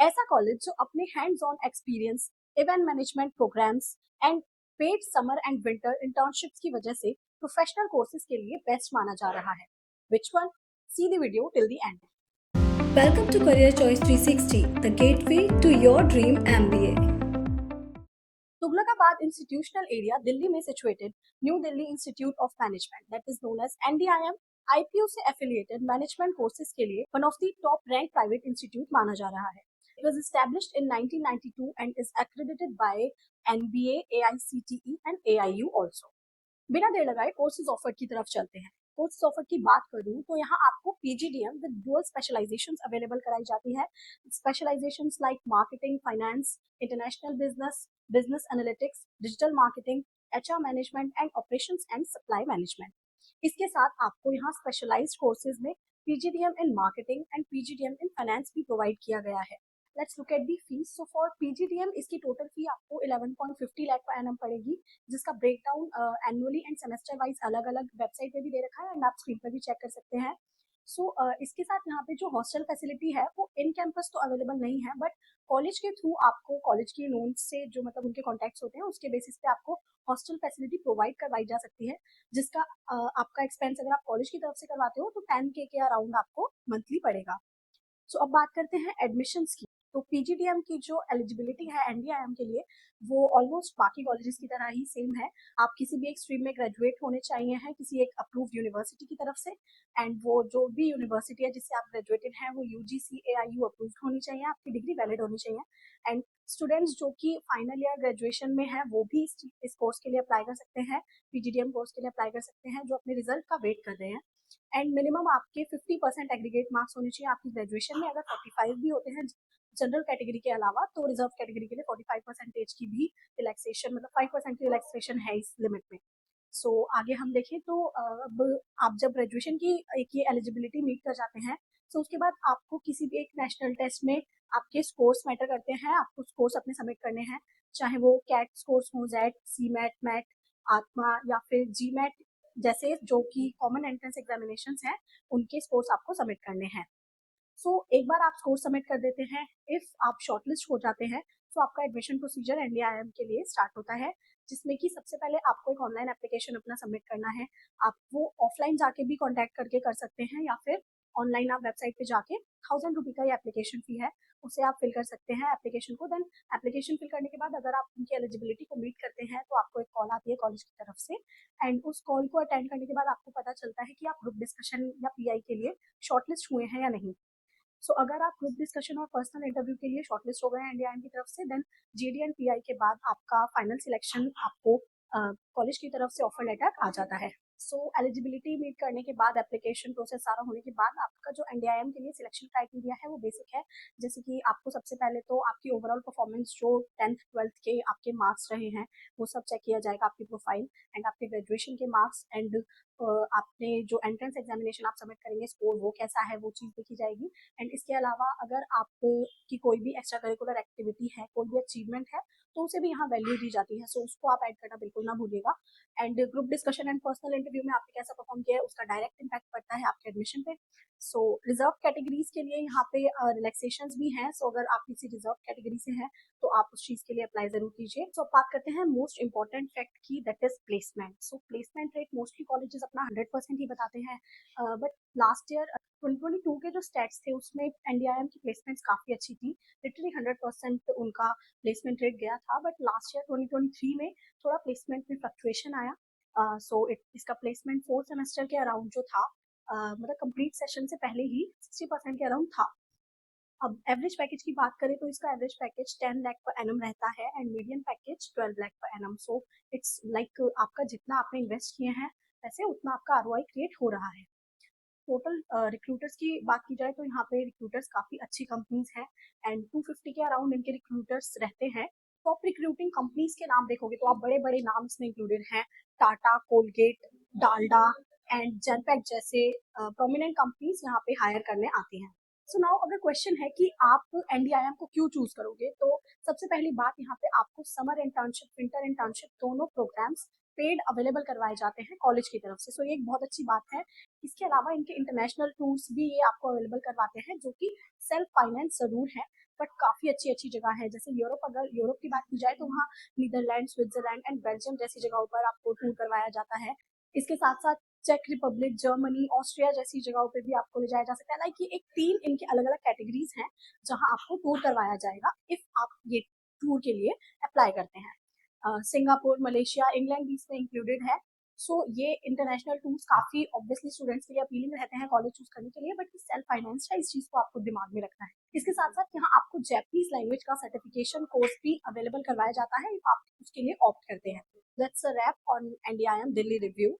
ऐसा कॉलेज जो अपने hands on experience, event management programmes and paid summer and winter internships की वजह से प्रोफेशनल कोर्सेज के लिए बेस्ट माना जा रहा है. Which one? See the video till the end. Welcome to Career Choice 360, the gateway to your dream MBA. Tughlakabad institutional area Delhi में situated New Delhi Institute of Management that is known as NDIM IPO से affiliated management courses के लिए one of the top rank private institute माना जा रहा है. It was established in 1992 and is accredited by NBA, AICTE and AIU also. बिना देर लगाए courses offer की तरफ चलते हैं. कोर्सेज ऑफर की बात करूं तो यहाँ आपको PGDM with dual specialisations available कराई जाती है. Specialisations like marketing, finance, international business, business analytics, digital marketing, HR management and operations and supply management. इसके साथ आपको यहाँ स्पेशलाइज्ड कोर्सेज में PGDM in marketing and PGDM in finance भी provide किया गया है. Let's look at the fees. So for PGDM इसकी टोटल फी आपको 11.50 लाख पर एनम पड़ेगी, जिसका breakdown annually end semester wise अलग अलग वेबसाइट पे भी दे रखा है एंड आप स्क्रीन पर भी चेक कर सकते हैं. सो इसके साथ यहाँ पे जो हॉस्टल फैसिलिटी है वो इन कैंपस तो अवेलेबल नहीं है, बट कॉलेज के थ्रू आपको कॉलेज के लोन से जो मतलब उनके कॉन्टैक्ट्स होते हैं उसके बेसिस पे आपको हॉस्टल फैसिलिटी प्रोवाइड करवाई जा सकती है, जिसका आपका एक्सपेंस अगर आप कॉलेज की तरफ से करवाते हो तो 10K के अराउंड आपको मंथली पड़ेगा. सो अब बात करते हैं एडमिशन्स की. तो PGDM की जो एलिजिबिलिटी है NDIM के लिए वो ऑलमोस्ट बाकी कॉलेजेस की तरह ही सेम है. आप किसी भी एक स्ट्रीम में ग्रेजुएट होने चाहिए हैं किसी एक अप्रूव्ड यूनिवर्सिटी की तरफ से, एंड वो जो भी यूनिवर्सिटी है जिससे आप ग्रेजुएटेड हैं वो UGC AIU अप्रूव्ड होनी चाहिए, आपकी डिग्री वैलिड होनी चाहिए. एंड स्टूडेंट्स जो कि फाइनल ईयर ग्रेजुएशन में है वो भी इस कोर्स के लिए अप्लाई कर सकते हैं, PGDM कोर्स के लिए अप्लाई कर सकते हैं, जो अपने रिजल्ट का वेट कर रहे हैं. एंड मिनिमम आपके 50% एग्रीगेट मार्क्स होने चाहिए आपकी ग्रेजुएशन में. अगर 45 भी होते हैं जनरल कैटेगरी के अलावा तो रिजर्व कैटेगरी के लिए 45% की भी रिलैक्सेशन, मतलब 5% की रिलैक्सेशन है इस लिमिट में. सो आगे हम देखें तो अब आप जब ग्रेजुएशन की एक ये एलिजिबिलिटी मीट कर जाते हैं तो उसके बाद आपको किसी भी एक नेशनल टेस्ट में आपके स्कोर्स मैटर करते हैं. आपको स्कोर्स अपने सबमिट करने हैं, चाहे वो कैट स्कोर्स हो, जेट, CMAT, मैट, आत्मा या फिर GMAT जैसे जो कि कॉमन एंट्रेंस एग्जामिनेशंस हैं उनके स्कोर्स आपको सबमिट करने हैं. एक बार आप स्कोर सबमिट कर देते हैं, इफ आप शॉर्टलिस्ट हो जाते हैं तो आपका एडमिशन प्रोसीजर NDIM के लिए स्टार्ट होता है, जिसमें कि सबसे पहले आपको एक ऑनलाइन एप्लीकेशन अपना सबमिट करना है. आप वो ऑफलाइन जाके भी कांटेक्ट करके कर सकते हैं या फिर ऑनलाइन आप वेबसाइट पे जाके 1000 रुपी का ये एप्लीकेशन फी है, उसे आप फिल कर सकते हैं एप्लीकेशन को. देन एप्लीकेशन फिल करने के बाद अगर आप उनकी एलिजिबिलिटी को मीट करते हैं तो आपको एक कॉल आती है कॉलेज की तरफ से, एंड उस कॉल को अटेंड करने के बाद आपको पता चलता है कि आप ग्रुप डिस्कशन या PI के लिए शॉर्टलिस्ट हुए हैं या नहीं. अगर आप ग्रुप डिस्कशन और पर्सनल इंटरव्यू के लिए शॉर्टलिस्ट हो गए हैं NDIM की तरफ से, देन GD एंड PI के बाद आपका फाइनल सिलेक्शन आपको कॉलेज की तरफ से ऑफर लेटर आ जाता है. एलिजिबिलिटी मीट करने के बाद एप्लीकेशन प्रोसेस सारा होने के बाद आपका जो NDIM के लिए सिलेक्शन क्राइटेरिया है वो बेसिक है, जैसे कि आपको सबसे पहले तो आपकी ओवरऑल परफॉर्मेंस जो 10th 12th के आपके मार्क्स रहे हैं वो सब चेक किया जाएगा, आपकी प्रोफाइल एंड आपके ग्रेजुएशन के मार्क्स एंड आपने जो एंट्रेंस एग्जामिनेशन आप सबमिट करेंगे स्कोर वो कैसा है वो चीज़ देखी जाएगी. एंड इसके अलावा अगर आपकी कोई भी एक्स्ट्रा करिकुलर एक्टिविटी है, कोई भी अचीवमेंट है तो उसे भी यहाँ वैल्यू दी जाती है. उसको आप ऐड करना बिल्कुल ना भूलिएगा. And group discussion and personal interview में आपने कैसा परफॉर्म किया है उसका डायरेक्ट इम्पैक्ट पड़ता है आपके एडमिशन पे. रिजर्व कैटेगरीज के लिए यहाँ पे रिलैक्सेशन भी हैं. अगर आप किसी रिजर्व कैटेगरी से हैं तो आप उस चीज़ के लिए अप्लाई जरूर कीजिए. अब बात करते हैं मोस्ट इंपॉर्टेंट फैक्ट की, that is placement. Placement rate mostly colleges अपना 100% ही बताते हैं, बट लास्ट ईयर 2022 के जो स्टैट्स थे उसमें NDIM की प्लेसमेंट्स काफ़ी अच्छी थी. लिटरली 100% उनका प्लेसमेंट रेट गया था. बट लास्ट ईयर 2023 में थोड़ा प्लेसमेंट में फ्लक्चुएशन आया. इसका प्लेसमेंट 4th सेमेस्टर के अराउंड जो था, मतलब कंप्लीट सेशन से पहले ही 60% के अराउंड था. अब एवरेज पैकेज की बात करें तो इसका average package 10 lakh per annum रहता है and medium package 12 lakh per annum. It's like आपका जितना आपने इन्वेस्ट किए हैं वैसे उतना आपका ROI क्रिएट हो रहा है. टोटल रिक्रूटर्स की बात की जाए तो यहाँ पे रिक्रूटर्स काफ़ी अच्छी कंपनीज हैं एंड 250 के अराउंड इनके रिक्रूटर्स रहते हैं. टॉप रिक्रूटिंग कंपनीज के नाम देखोगे तो आप बड़े बड़े नाम इसमें इंक्लूडेड हैं, Tata, Colgate, Dalda and Genpact जैसे प्रोमिनेंट कंपनीज यहाँ पे हायर करने आती हैं. नाउ अगर क्वेश्चन है कि आप NDIM को क्यों चूज करोगे, तो सबसे पहली बात यहाँ पे आपको समर इंटर्नशिप, विंटर इंटर्नशिप दोनों प्रोग्राम्स पेड अवेलेबल करवाए जाते हैं कॉलेज की तरफ से। सो ये एक बहुत अच्छी बात है। इसके अलावा इनके इंटरनेशनल टूर्स भी ये आपको अवेलेबल करवाते हैं, जो कि सेल्फ फाइनेंस ज़रूर है, बट काफ़ी अच्छी जगह है। जैसे यूरोप, अगर यूरोप की बात की जाए तो वहाँ नीदरलैंड, स्विट्जरलैंड एंड बेल्जियम जैसी जगहों पर आपको टूर करवाया जाता है। इसके साथ साथ चेक रिपब्लिक, जर्मनी, ऑस्ट्रिया जैसी जगहों पे भी आपको ले जाया जा सकता है। लाइक ये एक 3 इनके अलग-अलग कैटेगरीज हैं जहाँ आपको टूर करवाया जाएगा इफ आप ये टूर के लिए अप्लाई करते हैं। सिंगापुर, मलेशिया, इंग्लैंड भी इसमें इंक्लूडेड है। सो ये इंटरनेशनल टूर्स काफ़ी ऑब्वियसली स्टूडेंट्स के लिए अपीलिंग रहते हैं कॉलेज चूज करने के लिए, बट ये सेल्फ फाइनेंस्ड है, इस चीज़ को आपको दिमाग में रखना है। इसके साथ साथ यहाँ आपको जैपनीज लैंग्वेज का सर्टिफिकेशन कोर्स भी अवेलेबल करवाया जाता है if आप उसके लिए ऑप्ट करते हैं। That's a wrap on NDIM Delhi review.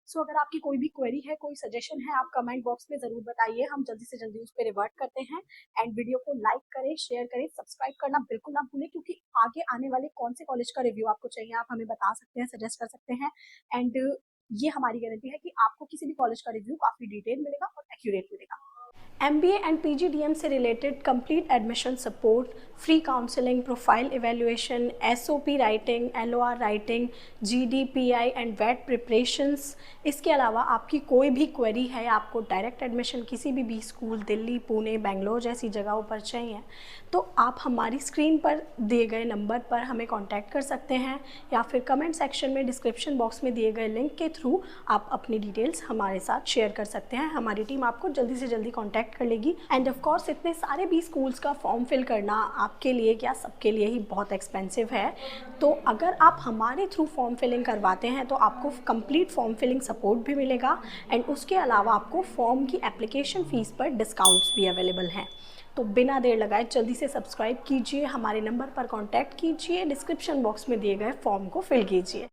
So अगर आपकी कोई भी क्वेरी है, कोई सजेशन है, आप कमेंट बॉक्स में ज़रूर बताइए, हम जल्दी से जल्दी उस पर रिवर्ट करते हैं। एंड वीडियो को लाइक करें, शेयर करें, सब्सक्राइब करना बिल्कुल ना भूलें, क्योंकि आगे आने वाले कौन से कॉलेज का रिव्यू आपको चाहिए आप हमें बता सकते हैं, सजेस्ट कर सकते हैं। एंड ये हमारी गारंटी है कि आपको किसी भी कॉलेज का रिव्यू काफ़ी डिटेल मिलेगा और एक्यूरेट मिलेगा। MBA एंड PGDM से related complete admission support, free counselling, profile evaluation, SOP writing, LOR writing, GDPI and वेट प्रिपरेशंस। इसके अलावा आपकी कोई भी क्वेरी है, आपको डायरेक्ट एडमिशन किसी भी स्कूल दिल्ली, पुणे, बेंगलोर जैसी जगहों पर चाहिए, तो आप हमारी स्क्रीन पर दिए गए नंबर पर हमें कांटेक्ट कर सकते हैं, या फिर कमेंट सेक्शन में डिस्क्रिप्शन बॉक्स में दिए गए लिंक के थ्रू आप अपनी डिटेल्स हमारे साथ शेयर कर सकते हैं। हमारी टीम आपको जल्दी से जल्दी कांटेक्ट कर लेगी। एंड ऑफ कोर्स इतने सारे भी स्कूल्स का फॉर्म फिल करना आपके लिए क्या सबके लिए ही बहुत एक्सपेंसिव है, तो अगर आप हमारे थ्रू फॉर्म फिलिंग करवाते हैं तो आपको कंप्लीट फॉर्म फिलिंग सपोर्ट भी मिलेगा, एंड उसके अलावा आपको फॉर्म की एप्लीकेशन फ़ीस पर डिस्काउंट्स भी अवेलेबल हैं। तो बिना देर लगाए जल्दी से सब्सक्राइब कीजिए, हमारे नंबर पर कांटेक्ट कीजिए, डिस्क्रिप्शन बॉक्स में दिए गए फॉर्म को फिल कीजिए।